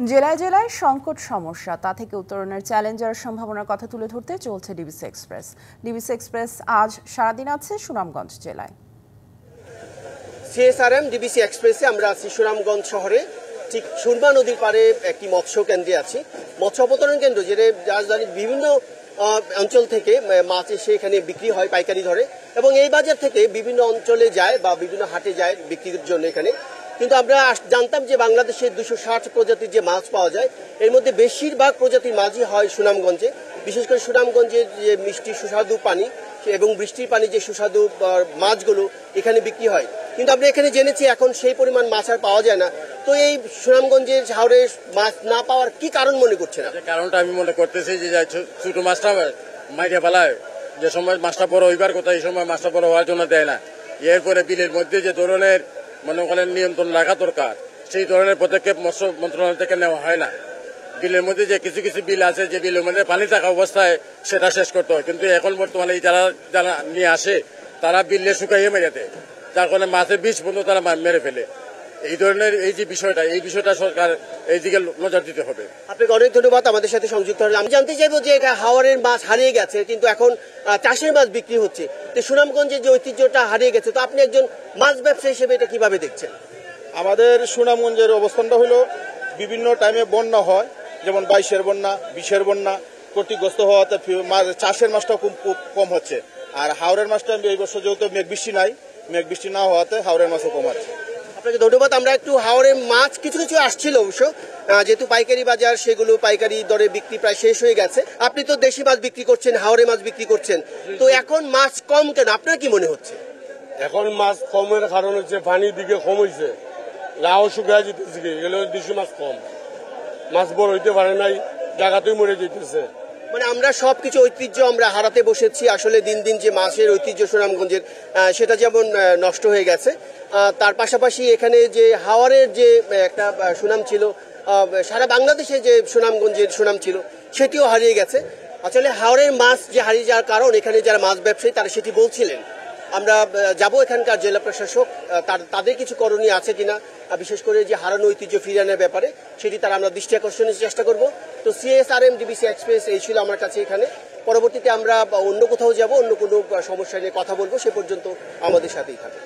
জেলায় জেলায় সংকট সমস্যা তা থেকে উত্তরণের চ্যালেঞ্জার সম্ভাবনার কথা তুলে ধরতে চলছে ডিবিসি এক্সপ্রেস। ডিবিসি এক্সপ্রেস আজ সারাদিন আছে সুনামগঞ্জ জেলায়। সিএসআরএম ডিবিসি এক্সপ্রেসে আমরা আছি সুনামগঞ্জ শহরে, ঠিক সুরমা নদীর পাড়ে একটি মৎস্য কেন্দ্রে আছি। মৎস্য অবতরণ কেন্দ্র যেটা রাজধানীর বিভিন্ন অঞ্চল থেকে মাছ এসে এখানে বিক্রি হয় পাইকারি ধরে, এবং এই বাজার থেকে বিভিন্ন অঞ্চলে যায় বা বিভিন্ন হাটে যায় বিক্রির জন্য এখানে। কিন্তু আমরা জানতাম যে বাংলাদেশে 260 প্রজাতির যে মাছ পাওয়া যায়, এর মধ্যে বেশিরভাগ প্রজাতির মাছই হয় সুনামগঞ্জে। বিশেষ করে সুনামগঞ্জের যে মিষ্টি সুস্বাদু পানি এবং বৃষ্টির পানি যে সুস্বাদু মাছগুলো এখানে বিক্রি হয়, কিন্তু আমরা এখানে জেনেছি এখন সেই পরিমাণ মাছ আর পাওয়া যায় না। তো এই সুনামগঞ্জের হাওরে মাছ না পাওয়ার কি কারণ মনে করছে না? কারণটা আমি মনে করতেছি যে ছোট মাছটা মাইরে ফেলায়, যে সময় মাছটা বড় হইবার কথা এই সময় মাছটা বড় হওয়ার জন্য দেয় না। এরপরে বিলের মধ্যে যে ধরনের মনে করেন নিয়ন্ত্রণ রাখা দরকার, সেই ধরনের পদক্ষেপ মৎস্য মন্ত্রণালয় থেকে নেওয়া হয় না। বিলের মধ্যে যে কিছু কিছু বিল আছে, যে বিলের মধ্যে পানি থাকা অবস্থায় সেটা শেষ করতে হয়, কিন্তু এখন বর্তমানে যারা নিয়ে আসে তারা বিলে শুকাইয়ে মেরে দেয়, যার কারণে মাছের বীজ পর্যন্ত তারা মেরে ফেলে। এই ধরনের এই যে বিষয়টা সরকার এই দিকে নজর দিতে হবে। আপনাকে অনেক ধন্যবাদ আমাদের সাথে সংযুক্ত হলে। আমি জানতে চাইবো যে এটা হাওরের মাছ হারিয়ে গেছে, কিন্তু এখন চাষের মাছ বিক্রি হচ্ছে, তো সুনামগঞ্জের যে ঐতিহ্যটা হারিয়ে গেছে, তো আপনি একজন মাছ ব্যবসায়ী হিসেবে এটা কিভাবে দেখছেন? আমাদের সুনামগঞ্জের অবস্থানটা হলো বিভিন্ন টাইমে বন্যা হয়, যেমন 22-এর বন্যা, 20-এর বন্যা, ক্ষতিগ্রস্ত হওয়াতে চাষের মাছটা খুব কম হচ্ছে। আর হাওরের মাছটা এই বছর যেহেতু মেঘ বৃষ্টি না হওয়াতে হাওরের মাছও কম হচ্ছে। আপনাকে ধন্যবাদ। আমরা একটু হাওরের মাছ কিছু আসছিল অবশ্য, যেহেতু পাইকারি বাজার, সেগুলো পাইকারি দরে বিক্রি প্রায় শেষ হয়ে গেছে। আপনি তো দেশি মাছ বিক্রি করছেন, হাওরে মাছ বিক্রি করছেন, তো এখন মাছ কম কেন আপনার কি মনে হচ্ছে? এখন মাছ কমের কারণ হচ্ছে পানির দিকে কম হয়েছে, লাউ শুকিয়ে যেতেছে, এগুলো দেশি মাছ কম, মাছ বড় হইতে পারে নাই, জায়গাতেই মরে যেতেছে। মানে আমরা সবকিছু ঐতিহ্য আমরা হারাতে বসেছি। আসলে দিন দিন যে মাছের ঐতিহ্য সুনামগঞ্জের, সেটা যেমন নষ্ট হয়ে গেছে, তার পাশাপাশি এখানে যে হাওরের যে একটা সুনাম ছিল, সারা বাংলাদেশে যে সুনামগঞ্জের সুনাম ছিল, সেটিও হারিয়ে গেছে। আসলে হাওরের মাছ যে হারিয়ে যাওয়ার কারণ এখানে যারা মাছ ব্যবসায়ী তারা সেটি বলছিলেন। আমরা যাব এখানকার জেলা প্রশাসক, তাদের কিছু করণীয় আছে কিনা, বিশেষ করে যে হারানো ঐতিহ্য ফিরিয়ে আনার ব্যাপারে, সেটি তারা আমরা দৃষ্টি আকর্ষণের চেষ্টা করব। তো সিএসআরএম ডিবিসি এক্সপ্রেস এই ছিল আমার কাছে এখানে। পরবর্তীতে আমরা অন্য কোথাও যাব, অন্য কোনো সমস্যা নিয়ে কথা বলবো। সে পর্যন্ত আমাদের সাথেই থাকবে।